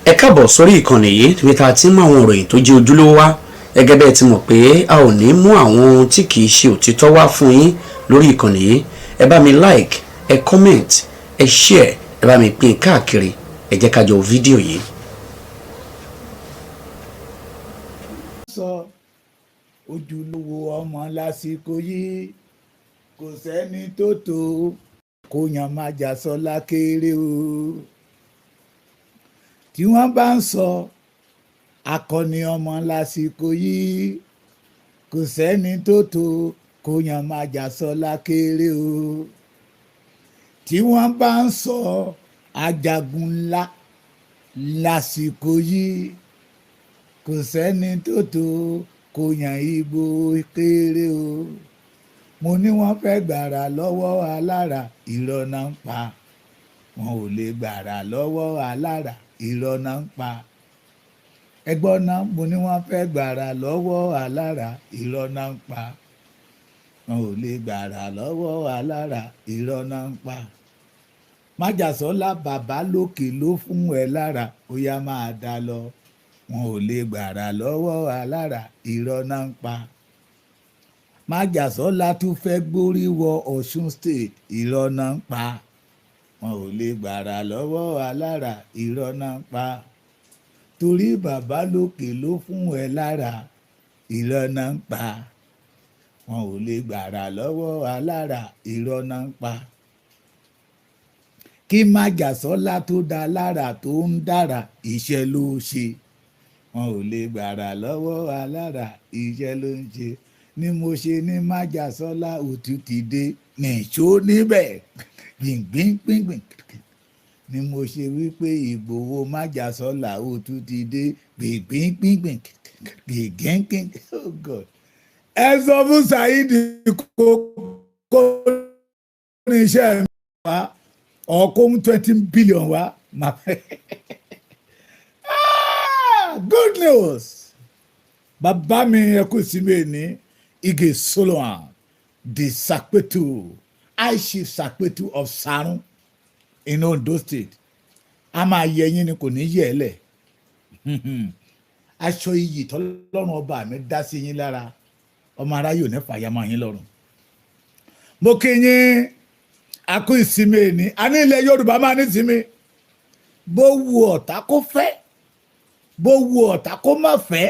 ẹ káàbọ̀ sórí ìkànnì yìí níbi tá a ti ń mú àwọn ìròyìn tó jẹ́ ojúlówó wá gẹ́gẹ́ bẹ́ẹ̀ ti mọ̀ pé a ò ní mú àwọn ohun tí kì í ṣe òtítọ́ wá fún yín lórí ìkànnì yìí. Ẹ bá mi like, ẹ comment, ẹ share, ẹ bá mi pín káàkiri, ẹ jẹ́ ká jọ fídíò yìí. sọ ojúlówó ọmọ lásìkò yìí kò sẹ́ni tó tó kó yan máa jà sọ lákèrè o. Tí wọ́n bá ń sọ akọni ọmọ lásìkò yìí kò sẹ́ni tó tó kó yan máa jà sọ lákèrè o. Tí wọ́n bá ń sọ ajagun ńlá lásìkò yìí kò sẹ́ni tó tó kó yan Ìgbò kéré o. Mo ní wọ́n fẹ́ gbàrà lọ́wọ́ alára irọ́ náà ń pa, wọn ò lè gbàrà lọ́wọ́ alára irọ́ náà ń pa. Ẹgbọ́n náà, mo ní wọ́n fẹ́ gbàrà lọ́wọ́ alára irọ́ náà ń pa, wọn ò lè gbàrà lọ́wọ́ alára irọ́ náà ń pa. Májàsọ́lá bàbá lókè ló fún ẹ lára ó yá máa dá lọ, wọn ò lè gbàrà lọ́wọ́ alára irọ́ náà ń pa. Májàsọ́lá tún fẹ́ gbórí wọ Ọ̀ṣun state irọ́ náà ń pa, wọn ò lè gbàrà lọ́wọ́ alára irọ́ náà ń pa. Torí bàbá lókè ló fún ẹ lára irọ́ náà ń pa, wọn ò lè gbàrà lọ́wọ́ alára irọ́ náà ń pa. Kí Májàsọ́lá tó dá lára tó ń dára iṣẹ́ ló ṣe, wọn ò lè gbàrà lọ́wọ́ alára iṣẹ́ ló ń ṣe. Ni mo ṣe ní Májàsọ́lá òtútù dé nìṣó níbẹ̀ gbìngbìngbìngbìn. Ni mo ṣe wípé Ìgbòho Májàsọ́lá òtútù dé gbìngbìngbìngbìn gbìngbìngbìn. Oh God. Ẹ sọ fún Saheed kó ní iṣẹ́ mi wá ọkọ̀ 20 billion wá. Good news. Bàbá mi ẹ kú sí mi ní Ige Solomon the Sakpetu, Aishi Sakpetu of Sarun in Ondo State. A máa yẹ yín ni kò ní yẹ ẹ lẹ̀. Aṣọ iyì tọ́lọ́run ọba mi dá sí yín lára, ọmọ aráyò ní fàyàmọ́ yín lọ́rùn. Mo kí yín a kú ìsinmi ní a ní ilẹ̀ Yorùbá máa ní ìsinmi. Bó wu ọ̀tá kó fẹ́, bó wu ọ̀tá kó má fẹ́,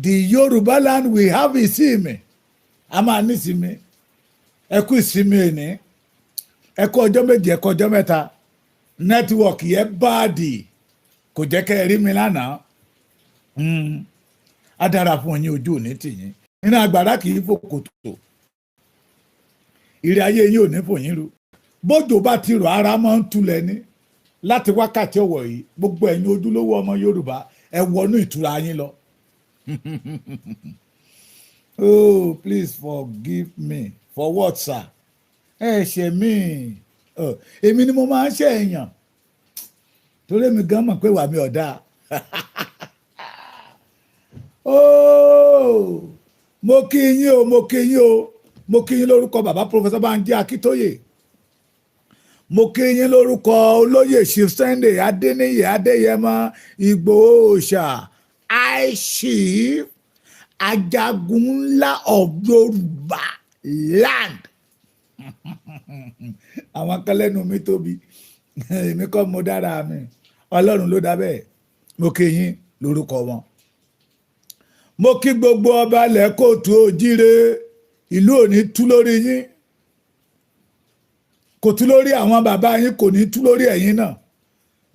the Yorubaland will have ìsinmi. A máa ní ìsinmi. Ẹ kú ìsinmi ní ẹ kú ọjọ́ méje, ẹ kú ọjọ́ mẹ́ta. Nẹ́tíwọ̀kì yẹn báàdì kò jẹ́ kẹ́ ẹ rí mi lánàá. Á dára fún yín, ojú òní tì yín. Nínú àgbàrá kì í fòkòtò. Ìrìn ayé yín ò ní fò yín ru. Bójò bá ti rọ̀ ara máa ń tulẹ̀ ní. Láti wákàtí ọ̀wọ̀ yìí, gbogbo ẹ̀yin ojúlówó ọmọ Yorùbá ẹ wọnú ìtura yín lọ. Oh, please forgive me. For what, sir? Ẹ ṣe mí. Èmi ni mo máa ń ṣe èèyàn. Torí èmi gan mọ̀ pé wà mí ọ̀dà. Oh, mo kí yín o, mo kí yín o. Mo kí yín lórúkọ bàbá Professor Banji Akíntóyè. Mo kí yín lórúkọ olóyè Chief Sunday Adéníyì Adéyẹmọ Ìgbòho Òòṣà Chief ajagun ńlá of Yorùbá land. Àwọn kan lẹ́nu mi tóbi, èmi kọ́ mo dára mi, Ọlọ́run ló dá bẹ́ẹ̀. Mo kí yín lórúkọ wọn. Mo kí gbogbo ọba ilẹ̀ Kóòtù Òjíire, ìlú ò ní tú lórí yín, kò tú lórí àwọn bàbá yín, kò ní tú lórí ẹ̀yin náà.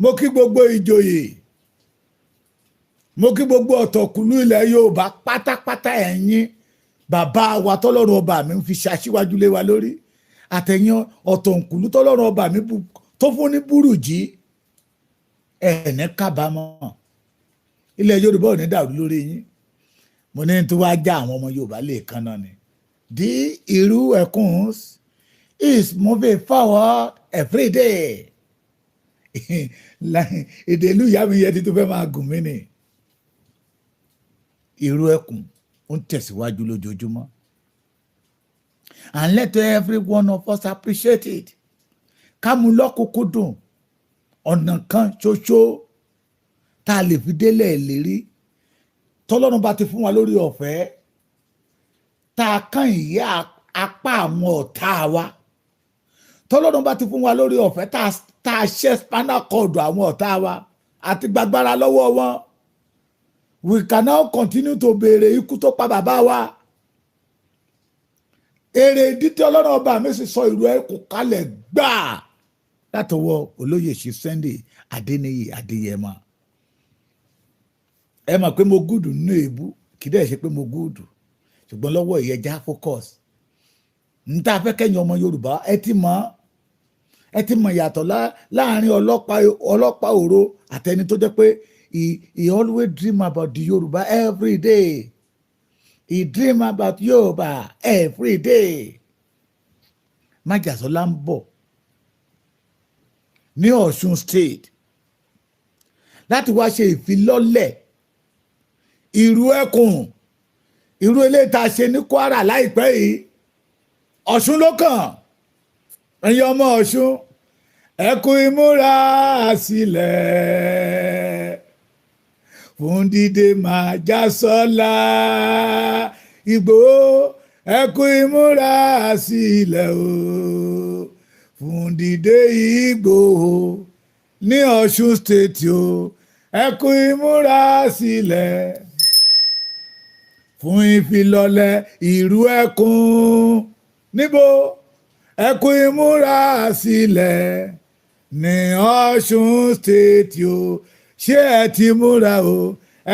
Mo kí gbogbo ìjòyè, mo kí gbogbo ọ̀tọ̀kùlú ilẹ̀ Yorùbá pátápátá ẹ̀yin bàbá wa tọ́lọ́run ọba mi ń fi ṣaṣíwájú lé wa lórí, àtẹ̀yìn ọ̀tọ̀kùlú tọ́lọ́run ọba mi tó fún ní búrùjí, ẹ̀ẹ́nẹ́ kábàámọ̀. Ilẹ̀ Yorùbá ò ní dàrú lórí yín. Mo ní tó wá já àwọn ọmọ Yorùbá lè kan náà ni. The Iru Ekuns is moving forward every day. Èdè ìlú ìyá mi yẹ ti tó fẹ́ máa gùn mí ni. Iru Ekun ó ń tẹ̀síwájú lójoojúmọ́. And let every one of us appreciate it. Ká mú lọ́kùnkúndùn ọ̀nà kan ṣoṣo tá a lè fi délẹ̀ ìlérí tọ́lọ́run bá ti fún wa lórí ọ̀fẹ́ tá a kàn ìyá apá àwọn ọ̀tá wa tọ́lọ́run bá ti fún wa lórí ọ̀fẹ́ tá a ṣẹ́ spinal cord àwọn ọ̀tá wa àti gbàgbára lọ́wọ́ wọn we can now continue to béèrè ikú tó pa bàbá wa èrè ìdí tí ọlọ́run ọba mi sì sọ ìlú ẹ̀kọ́ kalẹ̀ gbáà látọwọ́ olóyè ṣe Sunday Adéníyì Adéyẹmọ ẹ mọ̀ pé mo gúdù nínú èébú kì í dẹ̀ ṣe pé mo gúdù ṣùgbọ́n lọ́wọ́ ìyẹn focus n ta fẹ́ kẹ́yìn ọmọ Yorùbá ẹ ti mọ̀ ìyàtọ̀ láàrin ọlọ́pàá òro àtẹni tó jẹ́ pé he always dream about the Yorùbá every day he dream about Yorùbá every day Májàsọ́lá ń bọ̀ ní Ọ̀ṣun state láti wá ṣe ìfilọ́lẹ̀ ìrú ẹkùn ìrú eléyìí tá a ṣe ní Kwara láìpẹ́ yìí Ọ̀ṣun ló kàn ẹ̀yin ọmọ Ọ̀ṣun ẹ kú ìmúra sílẹ̀ fún dídé Májàsọ́lá Ìgbòho ẹ kú ìmúra sílẹ̀ o fún dídé Ìgbòho ní Ọ̀ṣun state o ẹ kú ìmúra sílẹ̀ fún ìfilọ́lẹ̀ ìrú ẹkùn níbo ẹ kú ìmúra sílẹ̀ ní Ọ̀ṣun state o ṣé ẹ ti múra o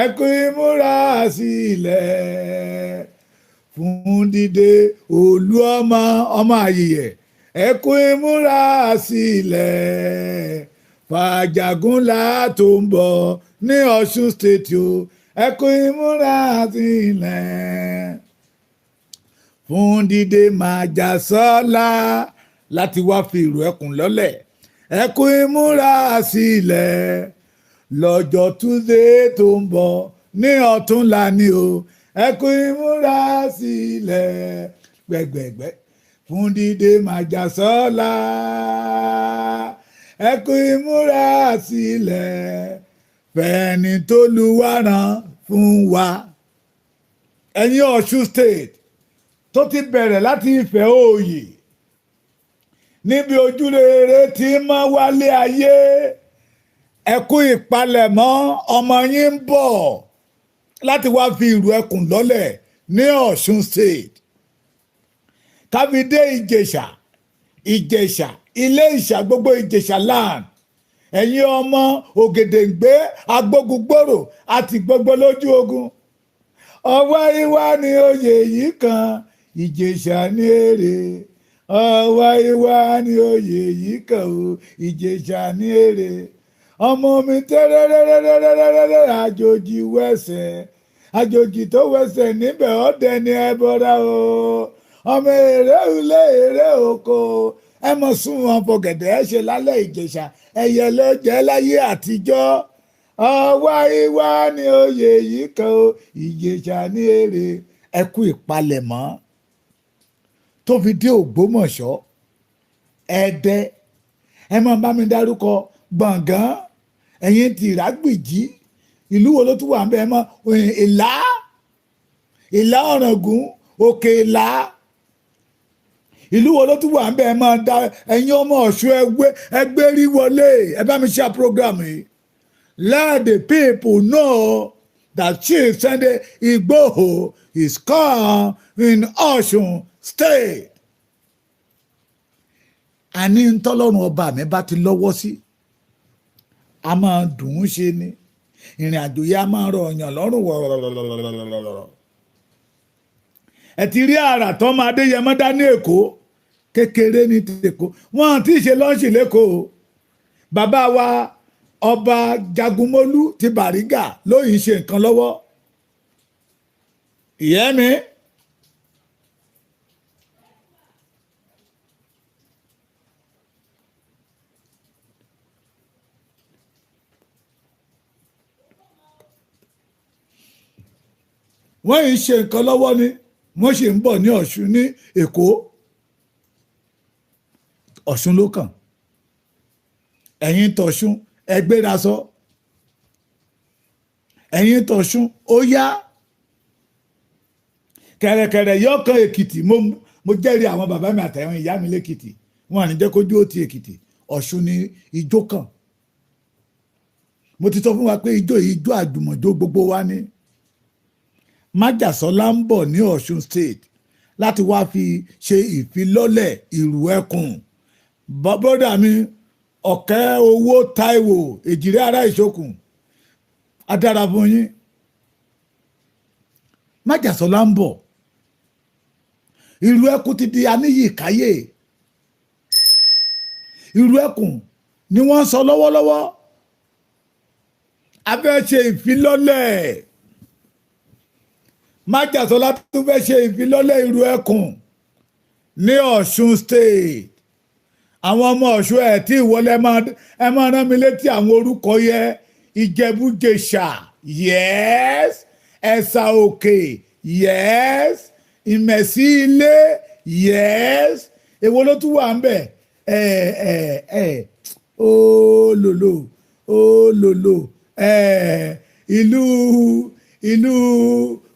ẹ kú ìmúra sílẹ̀ fún dídé Olúọmọ ọmọ Àyìyẹ ẹ kú ìmúra sílẹ̀ fàjàgúnlá tó ń bọ̀ ní Ọ̀ṣun state o ẹ kú ìmúra sílẹ̀ fún dídé Májàsọ́lá láti wá fi ìrù ẹkùn lọ́lẹ̀ ẹ kú ìmúra sílẹ̀ lọ́jọ́ Tuesday tó ń bọ̀ ní ọ̀túnla ni o ẹ kú ìmúra sílẹ̀ gbẹ̀gbẹ̀gbẹ̀ fún dídé Májàsọ́lá ẹ kú ìmúra sílẹ̀ fẹ́ni t'Olúwa rán fún wa ẹ̀yin Ọ̀ṣun state tó ti bẹ̀rẹ̀ láti Ifẹ̀ Òòyè níbi ojúrere tí máa wálé ayé ẹ kú ìpalẹ̀mọ́ ọmọ yín ń bọ̀ láti wá fi ìrù ẹkùn lọ́lẹ̀ ní Ọ̀ṣun state káfíndé Ìjẹ̀ṣà ilé ìṣà gbogbo Ìjẹ̀ṣà land ẹ̀yin ọmọ Ògèdèǹgbé Agbógungbòrò àti gbogbo lójú ogun ọwọ́ ìwá ni oyè yìí kan Ìjẹ̀ṣà ní èrè ọwọ́ ìwá ni oyè yìí kan o Ìjẹ̀ṣà ní èrè ọmọ mi tẹ́rẹ́rẹ́rẹ́rẹ́rẹ́rẹ́ àjòjì wẹ̀sẹ̀ àjòjì tó wẹ̀sẹ̀ níbẹ̀ ọ̀dẹ ni ẹ bọ́ra o ọmọ èrè ilé èrè oko ẹ mọ̀ sún wọn fọ̀gẹ̀dẹ̀ ẹ ṣe lálẹ́ Ìjẹ̀ṣà ẹ̀yẹ ló jẹ́ láyé àtijọ́ ọwọ́ ìwá ni oyè yìí kan o Ìjẹ̀ṣà ní èrè ẹ kú ìpalẹ̀mọ́ tó fi dé Ògbómọ̀ṣọ́ Ẹdẹ ẹ máa bá mi dárúkọ Gbọ̀ngán ẹ̀yin ti Ìrágbìjí ìlú wo ló tún wà ń bẹ ẹ mọ Ìlá Ọ̀ràngún Òkè Ìlá ìlú wo ló tún wà ń bẹ ẹ máa da ẹ̀yin ọmọ Ọ̀ṣun ẹgbẹ́ rí wọlé ẹ bá mi ṣe program yìí. Let the people know that Chief Sunday Igboho is come in Ọ̀ṣun state. Àní ntọ́lọ́run ọba mi bá ti lọ́wọ́ sí a máa dùn ún ṣe ni ìrìn àjò yìí a máa rọ ọ̀yàn lọ́rùn wọ̀rọ̀rọ̀rọ̀rọ̀. Ẹ ti rí àrà tó máa Adéyẹmọ dá ní Èkó kékeré ní tèkó wọn àti ìṣe lọ́ọ̀ṣì lẹ́kọ̀ọ́ bàbá wa ọba Jagunmólú ti Bàrígà lóyìn ṣe nǹkan lọ́wọ́ ìyẹn mi wọ́n yìí ṣe nǹkan lọ́wọ́ ni wọ́n ṣe ń bọ̀ ní Ọ̀ṣun ní Èkó Ọ̀ṣun ló kàn ẹ̀yin tọ̀ṣun ẹgbẹ́ra sọ ẹ̀yin tọ̀ṣun ó yá kẹ̀rẹ̀kẹ̀rẹ̀ yọ̀ọ̀kan èkìtì mo jẹ́rìí àwọn bàbá mi àtàwọn ìyá mi lẹ́kìtì wọn à ní jẹ́ kójú ó ti èkìtì ọ̀ṣun ni ijó kan mo ti sọ fún wa pé ijó àjùmọ̀jó gbogbo wa ni májàsọ́lá ń bọ̀ ní ọ̀ṣun state láti wá fi ṣe ìfilọ́lẹ̀ ìrù ẹkùn bọ́dà mi ọ̀kẹ́ owó táíwò èjìrẹ́ ará ìṣokùn adára fún yín májàsọ́lá ń bọ̀ ìrù ẹkùn ti di aníyì káyé ìrù ẹkùn ni wọ́n ń sọ lọ́wọ́lọ́wọ́ a fẹ́ ṣe ìfilọ́lẹ̀ májàsọ́lá tún fẹ́ ṣe ìfilọ́lẹ̀ ìrù ẹkùn ní ọ̀ṣun state àwọn ọmọ ọ̀ṣun ẹ̀ tí ìwọlé ẹ máa rán mi létí àwọn orúkọ yẹ ìjẹ̀bú-jẹ̀ṣà yes ẹ̀sà òkè yes ìmẹ̀sí ilé yes èwo ló tún wà ń bẹ̀ olòlò ìlú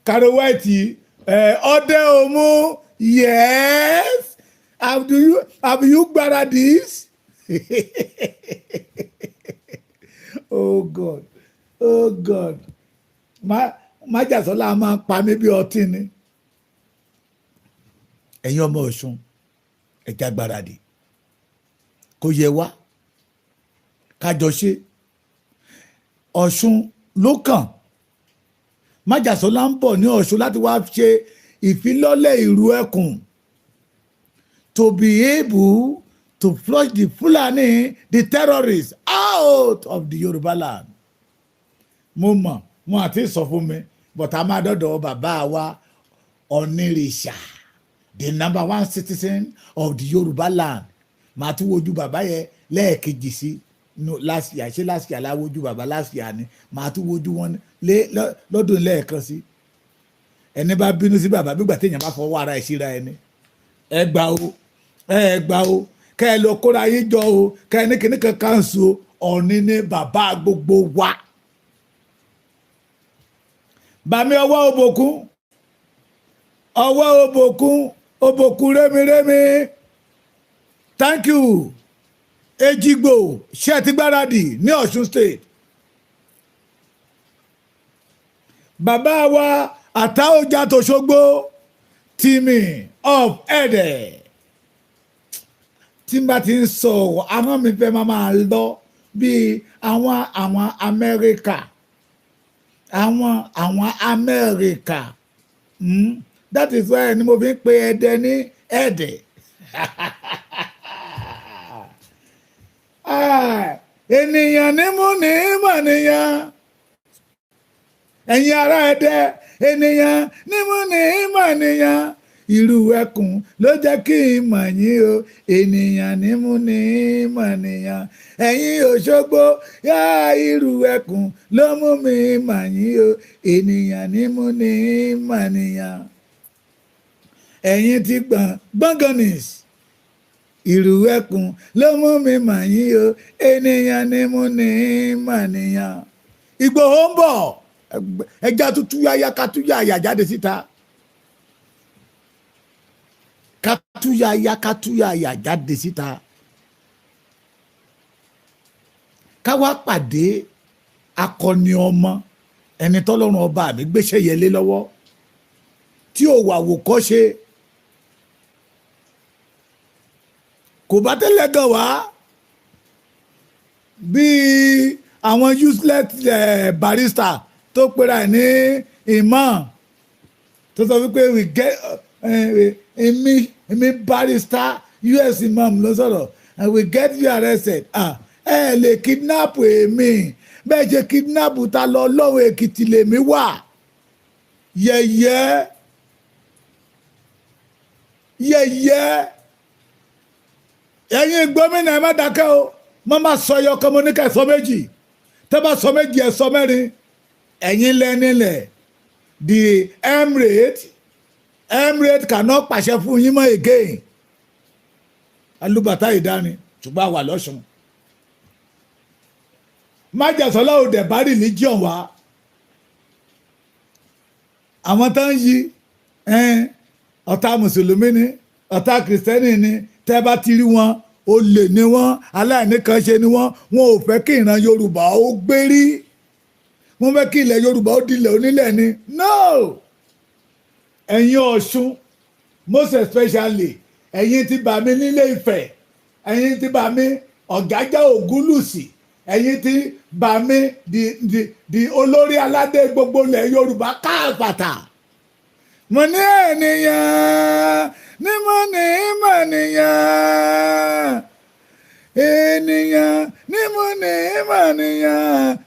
karowẹ́ẹ̀tì ọdẹ òmu yes have you gbaradis oh god májàsọ́lá máa pa mí bí ọtí ni ẹ̀yin ọmọ ọ̀ṣun ẹ̀já gbáradì kò yẹ wá kájọ ṣe ọ̀ṣun ló kàn májàsọ́lá ń bọ̀ ní ọ̀ṣun láti wá ṣe ìfilọ́lẹ̀ ìrù ẹkùn to be able to flush the Fulani the terrorists out of the Yorubaland mo mọ̀ wọn àti sọ fún mi but a máa dọ́dọ̀ bàbá wa onírìṣà the number one citizen of the Yorubaland màá tún wojú bàbá yẹn lẹ́ẹ̀kejì sí last year ṣé last year láwojú bàbá last year ni màá tún wojú wọn lọ́dún lẹ́ẹ̀kan sí ẹni bá bínú sí bàbá bí gbà téèyàn bá fọwọ́ ara ẹ̀ síra ẹni ẹ gbà o kẹ́ ẹ lọ kóra yín jọ o kẹ́ ẹ ní kíní kan káńsù Ọ̀ọ̀ni ní bàbá gbogbo wa bàmí ọwọ́ òbòkun rémirémi thank you Ejigbo ṣe ti gbáradì ní Ọ̀ṣun state bàbá wa Àtaọ́jà tòṣogbo tìmì of Ẹdẹ tí n bá ti ń sọ àwọn mi fẹ́ máa lọ bíi àwọn Amẹ́ríkà àwọn Amẹ́ríkà that is why ni mo fi ń pe Ẹdẹ ní Ẹdẹ ènìyàn nímú ní mọ̀nìyàn ẹ̀yin ará Ẹdẹ ènìyàn nímú ní mọ̀nìyàn ìrù ẹkùn ló jẹ́ kí n mọ̀ yín o ènìyàn nímú ní mọ̀nìyàn ẹ̀yin Òṣogbo yá ìrù ẹkùn ló mú mi mọ̀ yín o ènìyàn nímú ní mọ̀nìyàn ẹ̀yin ti gbọ̀ngànìs ìrù ẹkùn ló mú mi mọ̀ yín o ènìyàn nímú ní mọ̀nìyàn Ìgbòho ń bọ̀ ẹja tútú yáyá kátúyàyà jáde síta kátúyàyà jáde síta káwá pàdé akọni ọmọ ẹni tọ́lọ́run ọba mi gbéṣẹ́ yẹlé lọ́wọ́ tí ò wà wò kọ́ ṣe kò bá tẹ́lẹ̀ gan wá bíi àwọn useless barrister tó pera ẹ̀ ní imam tó sọ wípé we get èmi barrister US imam ló sọ̀rọ̀ and we get you arrested ẹ lè kidnap èmi bẹ́ẹ̀ ṣe kidnap ta lọ lọ́wọ́ Èkìtì lèmi wà yẹ̀yẹ́ ẹ̀yin gómìnà ẹ má dákẹ́ o mo máa sọ ẹyọ kan mo ní ká ẹ sọ méjì tẹ́ bá sọ méjì ẹ sọ mẹ́rin ẹ̀yin lẹ́nilẹ̀ the emirate cannot pàṣẹ fún yín mọ́ again alúbàtà ìdáni ṣùgbọ́n àwà lọ́sùn májàsọ́lá ò dẹ̀ bá religion wá àwọn tó ń yí ọ̀tá mùsùlùmí ni ọ̀tá kìrìsìtẹ́nì ni tẹ́ bá ti rí wọn olè ni wọ́n aláìníkanṣe ni wọ́n ò fẹ́ kí ìran Yorùbá ó gbérí wọ́n fẹ́ kí ilẹ̀ Yorùbá ó dilẹ̀ onílẹ̀ ni no ẹ̀yin Ọ̀ṣun most especially ẹ̀yin ti bà mí nílé Ifẹ̀ ẹ̀yin ti bà mí Ọ̀gájá Ògúnlùsì ẹ̀yin ti bà mí di olórí aládé gbogbo ilẹ̀ Yorùbá káàpàtà mo ní ènìyàn ní mo ní mọ̀nìyàn ènìyàn ní mo ní mọ̀nìyàn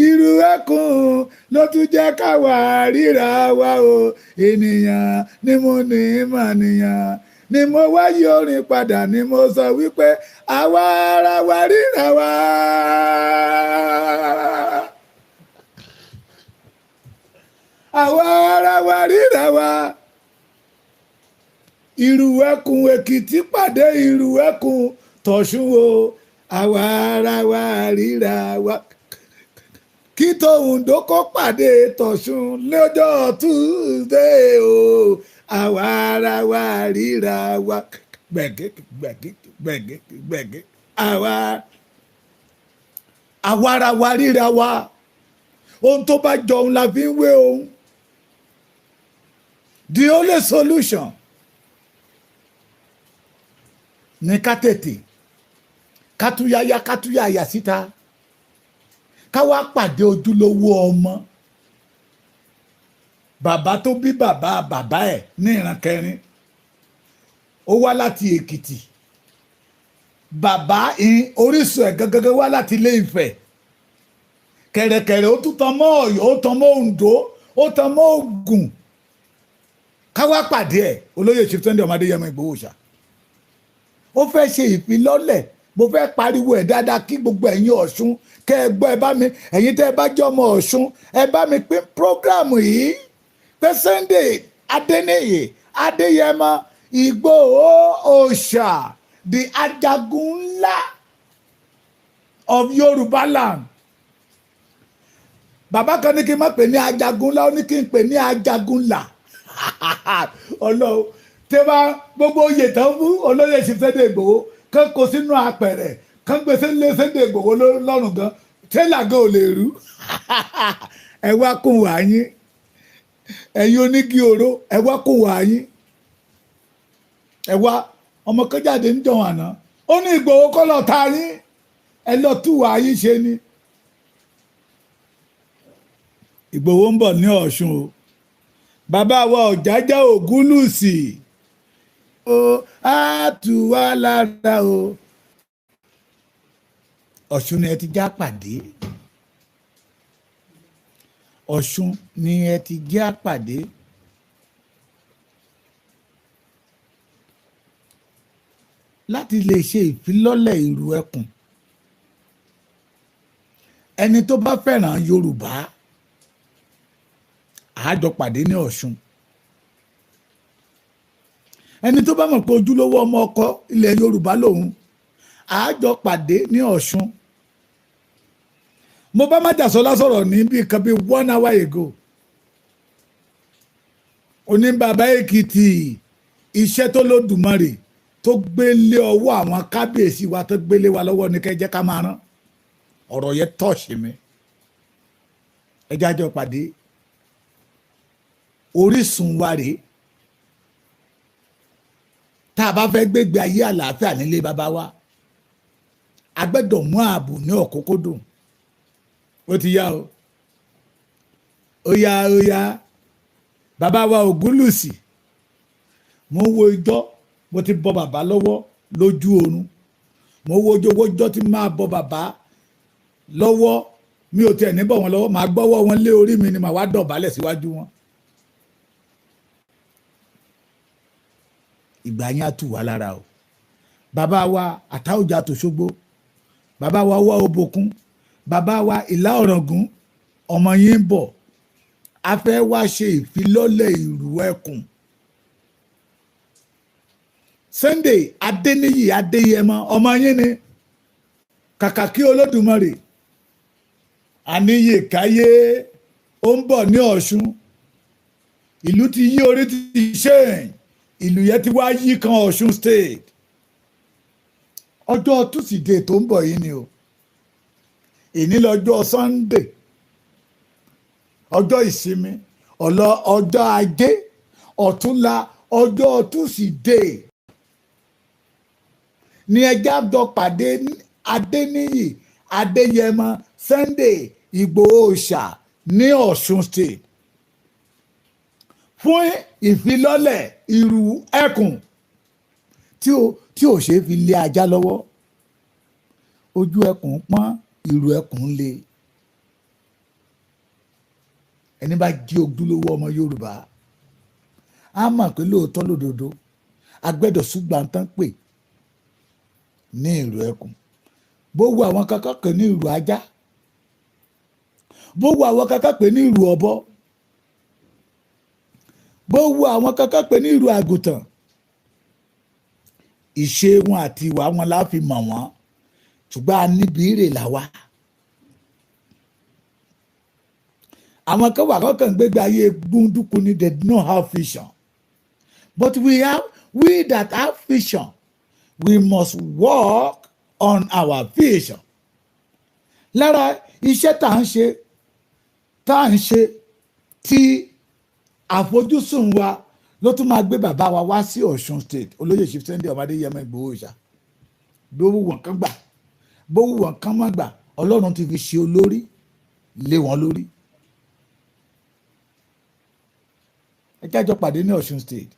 irú ẹkùn ló tún jẹ́ káwa ríra wa o ènìyàn ní mo ní mọ̀nìyàn ni mo wáyé orin padà ni mo sọ wípé àwa ara wa ríra wa. àwa ara wa ríra wa. Ìrù ẹkùn Èkìtì pàdé ìrù ẹkùn tọ̀ṣun o àwa ara wa ríra wa. kí tòǹdó kó pàdé tọ̀ṣun lọ́jọ́ Tuesday o àwa ara wa ríra wa. gbẹ̀gẹ́ àwa ara wa ríra wa. ohun tó bá jọ òun la fi ń wé ohun. The only solution ní ká tètè kátúyáyá síta ká wá pàdé ojúlówó ọmọ bàbá tó bí bàbá ẹ̀ ní ìran kẹrin ó wá láti Èkìtì bàbá orísun ẹ̀ gangan wá láti Ilé Ifẹ̀ kẹ̀rẹ̀kẹ̀rẹ̀ ó tún tan mọ́ Ọ̀yọ́ ó tan mọ́ Oǹdó ó tan mọ́ Ògùn ká wá pàdé ẹ̀ olóyè Chief Sunday ọmọ Adéyẹmọ Ìgbòho ṣá ó fẹ́ ṣe ìfilọ́lẹ̀ mo fẹ́ pariwo ẹ̀ dáadáa kí gbogbo ẹ̀yin Ọ̀ṣun kẹ́ ẹ gbọ́ ẹ bá mi ẹ̀yin tẹ́ ẹ bá jẹ́ ọmọ Ọ̀ṣun ẹ bá mi pín prógráàmù yìí pé Sunday Adéníyì Adéyẹmọ Ìgbòho Òòṣà the ajagun ńlá of Yorubaland bàbá kan ní kí n má pè ní ajagun ńlá ó ní kí n pè ní ajagun ńlá ọlọ́run tí bá gbogbo oyè tán fún olóyè Chief Sunday Ìgbòho kán kó sínú apẹ̀rẹ̀ kán gbé sílé Sunday Ìgbòho lọ́rùn gan tẹ́lá gan ò lè rú ẹ wá kún wá yín ẹ̀yin onígi oró ẹ wá kún wá yín ẹ wá ọmọ kan jáde ń jọ àná ó ní Ìgbòho kọ́ lọ ta yín ẹ lọ tú wá yín ṣe ni Ìgbòho ń bọ̀ ní Ọ̀ṣun o bàbá wa Ọ̀jájá Ògúnlùsì ó á tù wá lára o Ọ̀ṣun ni ẹ ti já pàdé Ọ̀ṣun ni ẹ ti já pàdé láti lè ṣe ìfilọ́lẹ̀ ìrù ẹkùn ẹni tó bá fẹ́ràn Yorùbá àjọ pàdé ní Ọ̀ṣun ẹni tó bá mọ̀ pé ojúlówó ọmọ ọkọ ilẹ̀ Yorùbá lòun àjọ pàdé ní Ọ̀ṣun mo bá Májàsọ́lá sọ̀rọ̀ ní bí kan bí 1 hour ago oní bàbá Èkìtì iṣẹ́ tó lódùmarè tó gbélé ọwọ́ àwọn kábíyèsí wa tó gbélé wa lọ́wọ́ ní kẹjẹ́ ká máa rán ọ̀rọ̀ yẹn tọ́ọ̀ṣì mi ẹjẹ́ àjọ pàdé orísun wa rèé tá a bá fẹ́ gbégbé ayé àlàáfíà nílé bàbá wa a gbọ́dọ̀ mú ààbò ní ọ̀kúnkúndùn ó ti yá o ó yá bàbá wa Ògúnlùsì mo ń wo ijọ́ mo ti bọ bàbá lọ́wọ́ lójú oorun mo wo ijọ́ tí máa bọ bàbá lọ́wọ́ mi ò tiẹ̀ ní bọ̀ wọn lọ́wọ́ màá gbọ́wọ́ wọn lé orí mi ni màá wá dọ̀bálẹ̀ síwájú wọn. ìgbà yẹn á tù wá lára o bàbá wa Àtáọ̀jà tòṣogbo bàbá wa wá Òbòkun bàbá wa Ìlá Ọ̀ràngún ọmọ yín ń bọ̀ a fẹ́ wá ṣe ìfilọ́lẹ̀ ìrù ẹkùn Sunday Adéníyì Adéyẹmọ ọmọ yín ni kàkà kí Olódùmarè àníyè káyé ó ń bọ̀ ní Ọ̀ṣun ìlú ti yí orí ti ṣe ìlú yẹn ti wá yí kan Ọ̀ṣun state ọjọ́ túsìdeè tó ń bọ̀ yìí ni o ìní lọ́jọ́ Sunday ọjọ́ ìsinmi ọjọ́ ajé ọ̀túnla ọjọ́ túsìdeè ní ẹjẹ́ àjọ pàdé Adéníyì Adéyẹmọ Sunday Ìgbòho Òòṣà ní Ọ̀ṣun state fún ìfilọ́lẹ̀ ìrù ẹkùn tí ò ṣe fi lé ajá lọ́wọ́ ojú ẹkùn pọ́n ìrù ẹkùn le ẹni bá jí ojúlówó ọmọ Yorùbá á mọ̀ pé lóòótọ́ lódodo agbẹ́dọ̀ ṣùgbọ́n tán pè ní ìrù ẹkùn bó wo àwọn kankan pè ní ìrù ajá bó wo àwọn kankan pè ní ìrù ọ̀bọ bó wo àwọn kankan pè ní ìrù àgùntàn ìṣe wọn àti ìwà wọn la fi mọ̀ wọ́n ṣùgbọ́n a níbi ìrè làwa àwọn kan wà kọ́kàn gbégbé ayé gbúndúkú ni they do not have vision but we that have vision we must work on our vision lára iṣẹ́ tá à ń ṣe tí àfojúsùn wa ló tún máa gbé bàbá wa wá sí Ọ̀ṣun state olóyè Chief Sunday Adéyẹmọ Ìgbòho Òòṣà bó wù wọ́n kán gbà bó wù wọ́n kán má gbà Ọlọ́run ti fi ṣe olórí lé wọn lórí ẹ jájọ pàdé ní Ọ̀ṣun state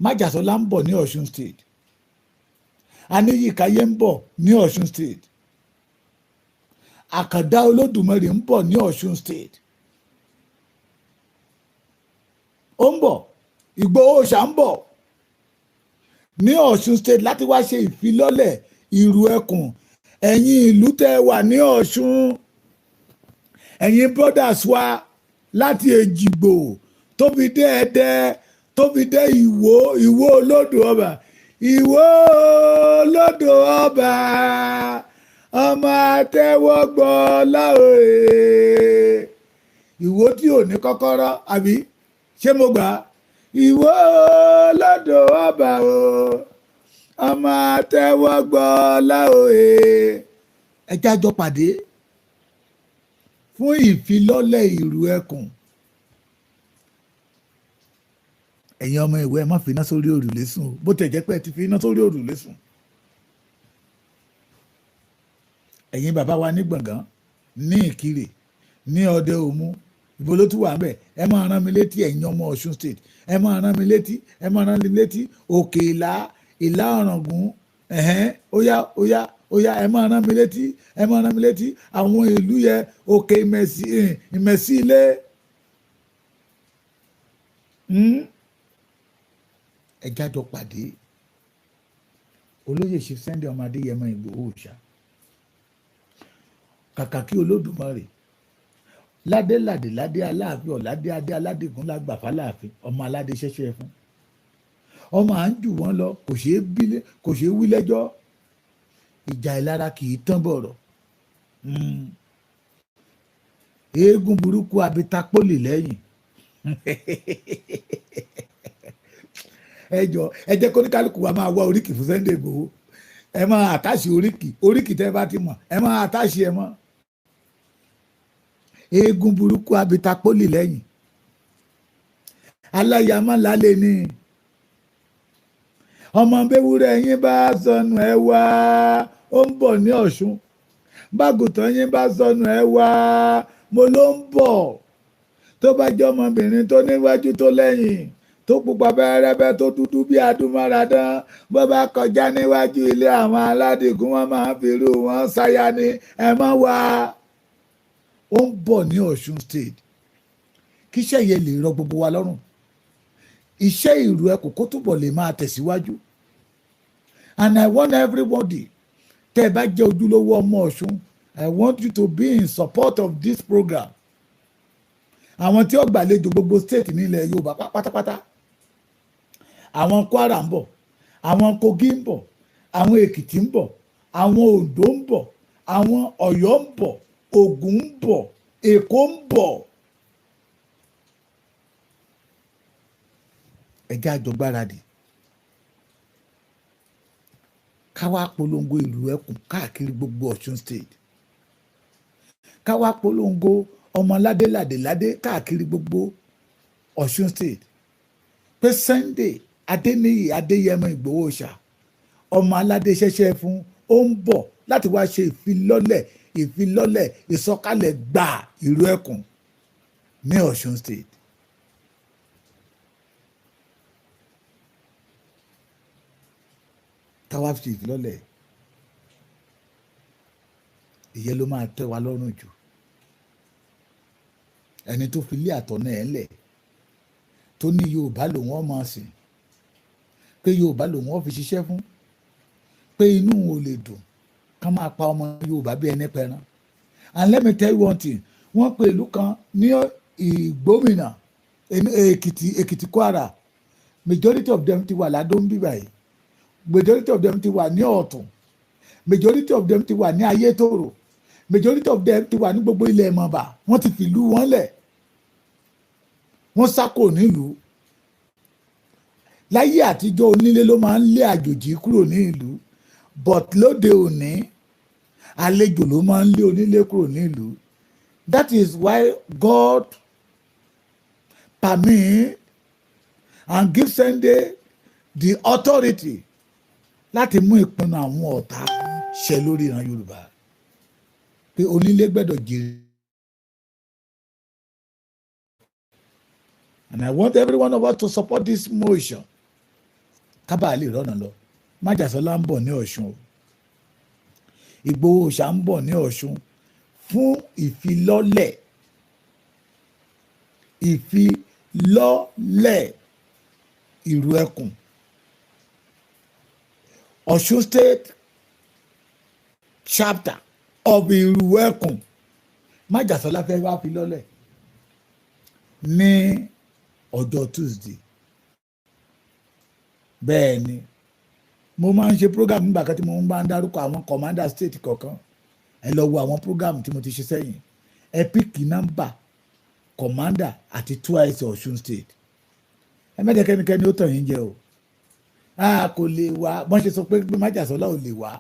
májàsọ́lá ń bọ̀ ní Ọ̀ṣun state Aníyíkáyé ń bọ̀ ní Ọ̀ṣun state Àkàndá Olódùmarè ń bọ̀ ní Ọ̀ṣun state ó ń bọ̀ Ìgbòho Òòṣà ń bọ̀ ní Ọ̀ṣun state láti wá ṣe ìfilọ́lẹ̀ ìrù ẹkùn ẹ̀yin ìlú tẹ́ wà ní Ọ̀ṣun ẹ̀yin brothers wa láti Èjìgbò tó fi dé Ẹdẹ tó fi dé Ìwó olódò ọba Ìwó olódò ọba ọmọ àtẹ́wọ́gbọ́ láòrè Ìwó tí ò ní kọ́kọ́rọ́ àbí ṣé mo gbà Ìwó olódò ọba o ọmọ àtẹ́wọ́gbọ́ láòrè ẹ jájọ pàdé fún ìfilọ́lẹ̀ ìrù ẹkùn ẹ̀yin ọmọ ìwé ẹ má fi iná sórí òrùlé sùn o bó tẹ̀ jẹ́ pé ẹ ti fi iná sórí òrùlé sùn ẹ̀yin bàbá wa ní Gbọ̀ngán ní Ìkirè ní Ọdẹ Òmu ìbò ló tún wà bẹ́ẹ̀ ẹ máa rán mi létí ẹ̀yin ọmọ Ọ̀ṣun state ẹ máa rán mi létí Òkè Ìlá Ọ̀ràngún óyá ẹ máa rán mi létí àwọn ìlú yẹ Òkè Ìmẹ̀sí Ilé ẹ jájọ pàdé olóyè Chief Sunday Adéyẹmọ Ìgbòho Òòṣà kàkà kí Olódùmarè ládé Aláàfin ọ̀ládé adé aládégún lágbà fáláàfin ọmọ aládé ṣẹ̀ṣẹ̀ fún ọmọ à ń jù wọ́n lọ kò ṣeé wí lẹ́jọ́ ìjà ìlara kì í tán bọ̀rọ̀ eégún burúkú abitapólì lẹ́yìn ẹ jẹ́ kó ní kálukú wa máa wá oríkì fún Sunday Igboho ẹ máa àtàṣì oríkì tẹ́ bá ti mọ̀ ẹ máa àtàṣì ẹ mọ́ eégún burúkú abitapólì lẹ́yìn aláyàmọ́ lálẹ́ ní ọmọ bẹ́wúrẹ́ yín bá sọnù ẹ wá ó ń bọ̀ ní Ọ̀ṣun bágùtàn yín bá sọnù ẹ wá mo ló ń bọ̀ tó bá jẹ́ ọmọbìnrin tó níwájú tó lẹ́yìn tó pupa bẹ́rẹ́bẹ́ tó dúdú bí adúmáradán bó bá kọjá níwájú ilé àwọn aládìgún wọn máa ń fi irú wọn ṣaya ni ẹ mọ́ wá ó ń bọ̀ ní Ọ̀ṣun state kíṣẹ́ yẹn lè rọ gbogbo wa lọ́rùn iṣẹ́ ìrù ẹkùn kó túbọ̀ lè máa tẹ̀síwájú and I want everybody tẹ́ ẹ bá jẹ́ ojúlówó ọmọ Ọ̀ṣun I want you to be in support of this program àwọn tí ó gbàlejò gbogbo state nílẹ̀ Yorùbá pátápátá àwọn Kwara ń bọ̀ àwọn Kogi ń bọ̀ àwọn Èkìtì ń bọ̀ àwọn Oǹdó ń bọ̀ àwọn Ọ̀yọ́ ń bọ̀ Ògùn ń bọ̀ Èkó ń bọ̀. Ẹ jẹ́ àjọ gbáradì ká wá polongo ìlú ẹkùn káàkiri gbogbo Ọ̀ṣun state, ká wá polongo ọmọ ládéládéládé káàkiri gbogbo Ọ̀ṣun state pé Sunday Adéníyì Adéyẹmọ Ìgbòho Òòṣà ọmọ aládé ṣẹ̀ṣẹ̀ fún ó ń bọ̀ láti wá ṣe ìfilọ́lẹ̀ ìsọ̀kalẹ̀ gbà ìlú ẹkùn ní Ọ̀ṣun state. Táwa fi ìfilọ́lẹ̀ ìyẹn ló máa tẹ́ wa lọ́rùn jù. Ẹni tó fi lé àtọ̀nà ẹ̀ lẹ̀ tó ní Yorùbá lòun ó máa sìn, pé Yorùbá lòun ó fi ṣiṣẹ́ fún, pé inú òun ò lè dùn ká máa pa ọmọ Yorùbá bí ẹni pẹran. And let me tell you one thing, wọ́n pe ìlú kan ní Ìgbómìnà Èkìtì Kwara, majority of them ti wà ládó ń bíbà yìí, majority of them ti wà ní Ọ̀tún, majority of them ti wà ní Ayétòrò, majority of them ti wà ní gbogbo ilẹ̀ Mọ̀bà. Wọ́n ti fìlú wọn lẹ̀, wọ́n sákò nílùú. Láyé àtijọ́ onílé ló máa ń lé àjòjì kúrò ní ìlú, but lóde òní àlejò ló máa ń lé onílé kúrò ní ìlú. That is why God permit and give Sunday the authority láti mú ìpinnu àwọn ọ̀tá ṣẹ lórí ìran Yorùbá pé onílé gbẹ́dọ̀ jèrè. And I want every one of us to support this motion. Kábàá lè rọ́nà lọ. Májàsọ́lá ń bọ̀ ní Ọ̀ṣun o. Ìgbòho Òòṣà ń bọ̀ ní Ọ̀ṣun fún ìfilọ́lẹ̀ ìlú ẹkùn. Ọ̀ṣun state chapter of ìlú ẹkùn. Májàsọ́lá fẹ́ wá fi lọ́lẹ̀ ní ọjọ́ Tuesday. Bẹ́ẹ̀ ni mo máa ń ṣe program nígbà kan tí mo bá ń dárúkọ àwọn commander state kọ̀ọ̀kan. Ẹ lọ wo àwọn program tí mo ti ṣe sẹ́yìn. Ẹ píkì nọ́mbà commander àti twice Ọ̀ṣun state. Ẹ mẹ́jẹ kẹ́nikẹ́ni ó tàn yín jẹ o. Kò lè wá bọ́n ṣe sọ pé Májàsọ́lá ò lè wá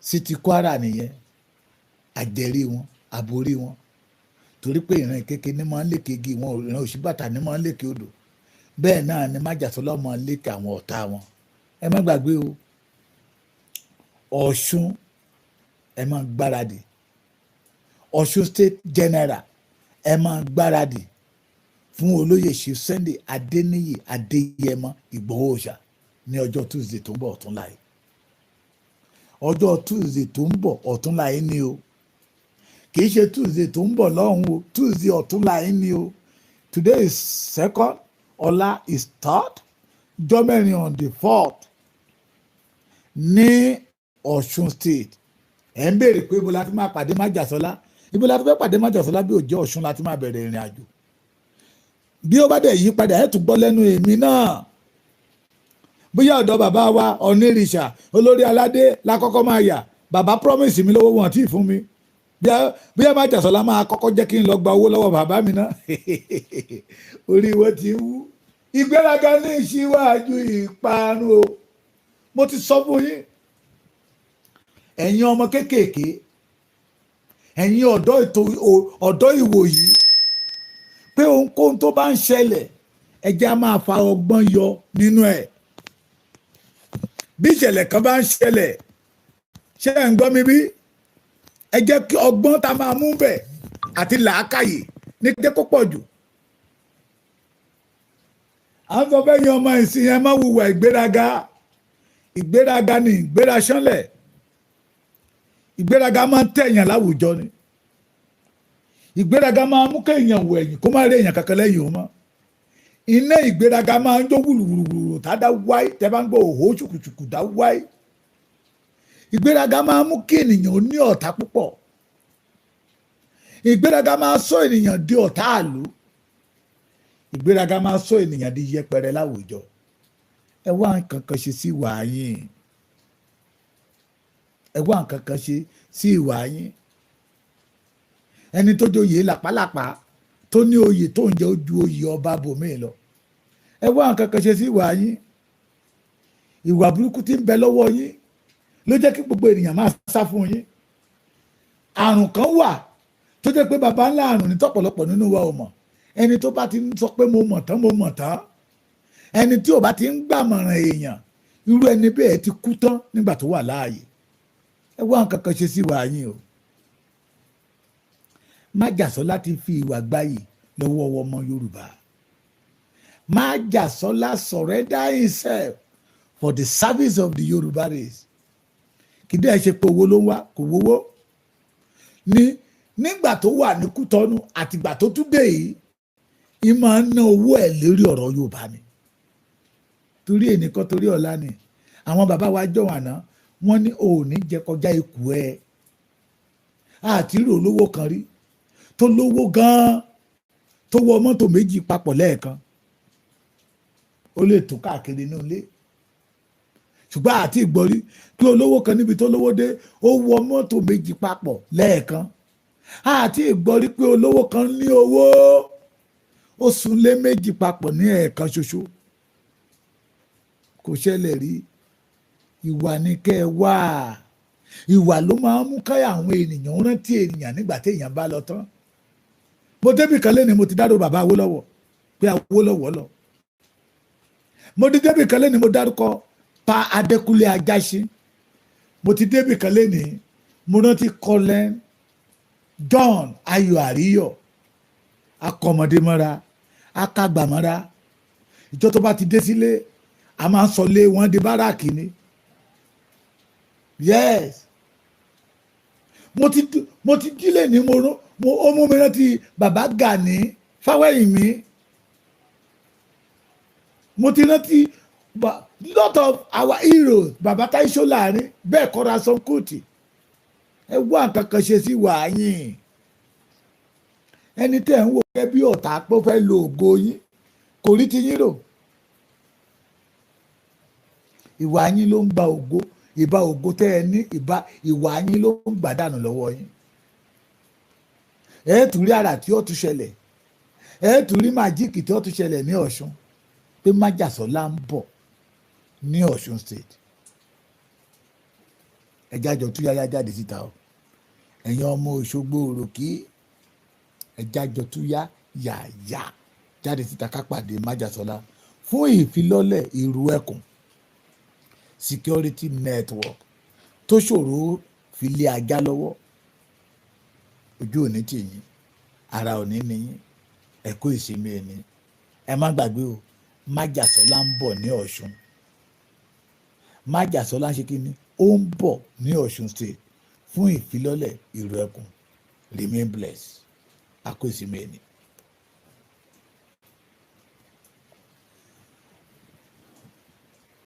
sí ti Kwara nìyẹn. Àjẹrí wọn, àbórí wọn. Torí pé ìran ìkéke ní máa ń lékè igi wọn, ìran òṣìbàtà ní máa ń lékè odò. Bẹ́ẹ̀ náà ni Májàsọ́lá máa ń lékè àwọn ọ̀tá wọn. Ẹ má gbàgbé o, Ọ̀ṣun ẹ máa gbáradì. Ọ̀ṣun state general ẹ máa gbáradì fún olóyè Chief Sunday Adéníyì Adéyẹmọ Ìgbòho Òòṣà ní ọjọ́ Tuesday tó ń bọ̀ ọ̀túnla yìí. Ọjọ́ Tuesday tó ń bọ̀ ọ̀túnla yìí ni o. Kì í ṣe Tuesday tó ń bọ̀ lọ́hùn o, Tuesday ọ̀túnla yìí ni o. Today is 2nd, ọ̀la is 3rd, jọ́mẹ́rin on the 4th ní Ọ̀ṣun state. Ẹ̀ ń béèrè pé ibo la ti máa pàdé Májàsọ́lá, ibo la ti fẹ́ pàdé Májàsọ́lá bí ó jẹ́ Ọ̀ṣun la ti máa bẹ̀rẹ̀ ìrìn àjò. Bí ó bá dẹ̀ yí padà ẹ̀ tún gbọ́ lẹ́nu èmi náà. Bóyá ọ̀dọ̀ bàbá wa Onírìṣà olórí aládé la kọ́kọ́ máa yà, bàbá promise mi lówó wọn tí ì fún mi. Bóyá Májàsọ́lá máa kọ́kọ́ jẹ́ kí n lọ gba owó lọ́wọ́ bàbá mi náà. Orí wọn ti wú. Ìgbéraga ní ìṣíwájú ìparun o. Mo ti sọ fún yín. Ẹ̀yin ọmọ kéékèèké, ẹ̀yin ọ̀dọ́ ìwòyí, pé ohunkóhun tó bá ń ṣẹlẹ̀ ẹ jẹ́ á máa fa ọgbọ́n yọ nínú ẹ̀. Bí ìṣẹ̀lẹ̀ kan bá ń ṣẹlẹ̀, ṣé ẹ̀ ń gbọ́ mi bí? Ẹ jẹ́ kí ọgbọ́n tá máa mú bẹ̀ àti làákàyè ní jẹ́ kó pọ̀ jù. À ń sọ fẹ́ yan ọmọ ìsìn yẹn máa hùwà ìgbéraga. Ìgbéraga ni ìgbéra ṣánlẹ̀. Ìgbéraga máa ń tẹ̀yàn láwùjọ ni. Ìgbéraga máa ń mú kéèyàn wọ ẹ̀yìn kó má rí èèyàn kankan lẹ́yìn òun mọ́. Iná ìgbéraga máa ń jó wùrùwùrù tá dá wáyé, tẹ́ bá ń gbọ́ òhó ṣùkùṣùkù dá wáyé. Ìgbéraga máa ń mú kí ènìyàn ní ọ̀tá púpọ̀. Ìgbéraga máa ń sọ ènìyàn di ọ̀tá àlú. Ìgbéraga máa ń sọ ènìyàn di yẹpẹrẹ láwùjọ. Ẹ wá nǹkan kan ṣe sí ìwà yín. Ẹ wá nǹkan kan ṣe sí ìwà yín. ẹni tó joyè làpálàpá tó ní oyè tó ń jẹ ojú oyè ọba bòmíì lọ. Ẹ wá nǹkan kan ṣe sí ìwà yín. Ìwà burúkú tí ń bẹ lọ́wọ́ yín ló jẹ́ kí gbogbo ènìyàn máa sá fún yín. Àrùn kan wà tó jẹ́ pé baba ńlá àrùn ní tọ́pọ̀lọpọ̀ nínú wa ò mọ̀. Ẹni tó bá ti ń sọ pé mo mọ̀ tán, ẹni tí ò bá ti ń gbàmọ̀ràn èèyàn, irú ẹni bẹ́ẹ̀ ti kú tán nígbà tó wà láàyè. Ẹ wá nǹkan kan ṣe sí ìwà yín o. Májàsọ́lá ti fi ìwà gbayì lọ́wọ́ ọmọ Yorùbá. Májàsọ́lá surrender himself for the service of the Yoruba race. Kì í dẹ́ ṣe pé owó ló ń wá, kò wówó. Nígbà tó wà ní Kútọ́nù àtìgbà tó tún dé yìí, ìmọ̀ ń ná owó ẹ̀ lérí ọ̀rọ̀ Yorùbá ni. Torí ẹnìkan torí ọ̀la ni. Àwọn bàbá wa jọ wà náà, wọ́n ní òní jẹ kọjá ikú ẹ̀. Àti rí olówó kan rí tó lówó gan-an tó wọ mọ́tò méjì papọ̀ lẹ́ẹ̀kan. Ó lè tún káàkiri inú ilé. Ṣùgbọ́n àti ìgbọ́rí pé olówó kan níbi tó lówó dé ó wọ mọ́tò méjì papọ̀ lẹ́ẹ̀kan. Àti ìgbọ́rí pé olówó kan ní owó ó súnlé méjì papọ̀ ní ẹ̀ẹ̀kan ṣoṣo. Kò ṣẹlẹ̀ rí. Ìwà ni kẹ́ ẹ wá. Ìwà ló máa ń mú káyà àwọn ènìyàn rántí ènìyàn nígbà tí èèyàn bá lọ tán. Mo débì kan lẹ́ni mo ti dárò bàbá Awólọ́wọ̀ pé Awólọ́wọ̀ lọ. Mo ti débì kan lẹ́ni mo dárúkọ Pa Adékúnlé Ajáṣin. Mo ti débì kan lẹ́ni mo rántí Colin John Ayọ̀ Àríyọ̀. Akọmọdé mọ́ra, akágbà mọ́ra. Ìjọ tó bá ti dé sílé, a máa ń sọ lé wọn di báràkì ni. Yes. Mo ti dílé ní ó mú mi rántí bàbá Gani Fáwẹ́hìnmí. Mo ti rántí lot of our heroes, bàbá Táíṣó Láàrin, bẹ́ẹ̀ kọ́ra Sọ́nkùtì. Ẹ wá nǹkan kan ṣe sí wàá yín. Ẹni tẹ́ ń wò gẹ́gẹ́ bí ọ̀tá pé ó fẹ́ lo ògo yín kò rí ti yín rò. Ìwà yín ló ń gba ògo, ìbá ògo tẹ́ ẹ ní, ìwà yín ló ń gbà dànù lọ́wọ́ yín. Ẹ tún rí àrà tí ó tún ṣẹlẹ̀, ẹ tún rí màjíìkì tí ó tún ṣẹlẹ̀ ní Ọ̀ṣun pé Májàsọ́lá ń bọ̀ ní Ọ̀ṣun state. Ẹ jájọ tú yáyá jáde síta o. Ẹ̀yin ọmọ Òṣogbo òròkì, ẹ jájọ tú yáyá jáde síta ká pàdé Májàsọ́lá fún ìfilọ́lẹ̀ ìrú ẹkùn security network tó ṣòro fi lé ajá lọ́wọ́. Ojú òní tì yín, ara òní ni yín, ẹ kú ìsinmi ẹni. Ẹ má gbàgbé o, Májàsọ́lá ń bọ̀ ní Ọ̀ṣun. Májàsọ́lá ṣe kí ni? Ó ń bọ̀ ní Ọ̀ṣun state fún ìfilọ́lẹ̀ ìrú ẹkùn. Remain blessed. A kú ìsinmi ẹni.